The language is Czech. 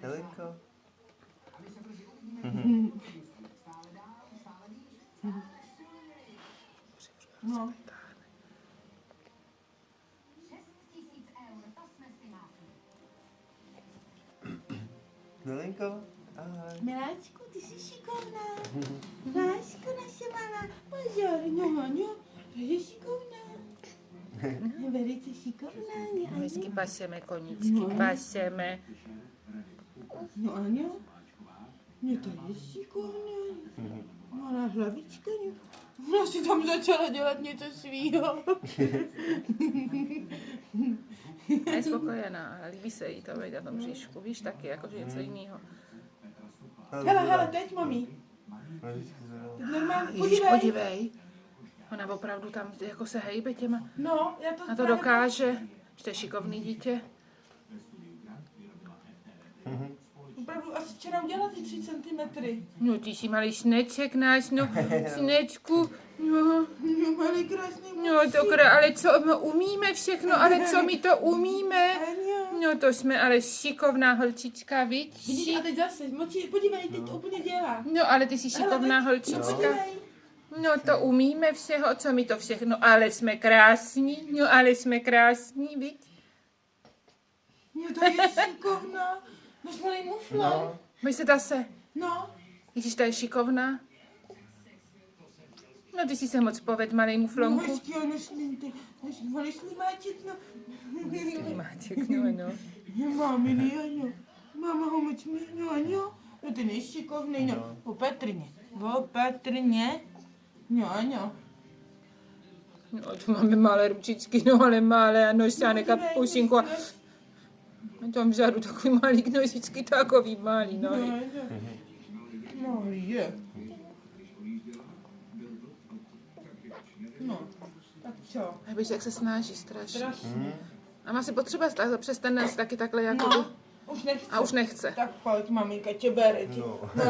Helenko? No. Helenko? Ahoj. Miláčku, ty jsi šikovná. Láško naše malá. Buongiorno, to je šikovná. Velice šikovná, ne? Hezky paseme koníčky, No. paseme. No Aňo, no to je šikovná. Malá hlavička, ne? Ona si tam začala dělat něco svýho. Je spokojená, ale líbí se jí to být na tom bříšku, víš, taky jakože něco jiného. Hele, teď, mami. Teď normálně, Ježíš, podívej. podívej. Ona opravdu tam jako se hejbe těma. No, já to... A to dokáže. Že to je šikovný dítě. Opravdu asi včera udělala ty 3 centimetry. No ty jsi malý sneček náš, no, snečku. No, No, malý krásný no ale co, no, umíme všechno, ale co my to umíme? Aňo. No to jsme ale šikovná holčička, Vidíš, víš? a teď zase, moči, podívej, teď to úplně dělá. No ale ty jsi šikovná holčička. Podívej. No to umíme všeho, co my to všechno, ale jsme krásní, no ale jsme krásní, víš? No, to je šikovná. Máš malý mufle. No. Můj se zase, No. Ježíš, ta je šikovná. No ty jsi se moc poved, malej No, muflonku. hezký, ano, ty. Malý slimáček, no. Máček, no. No, máminy, ano. Máma ho moc mi, no, ano. No, ten je šikovný, no. Opatrně. Opatrně. No, ano. No to máme malé ručičky, no ale malé a nožánek a pušinku a tam vzadu takový malý nožičky, takový malý, no. No, ano. No, je. No, tak co? Víš, jak se snaží strašně. Strašně. A má si potřeba přes ten nes taky takhle jako No, už nechci. a už nechce. Tak pojď, maminka tě bere. No. No,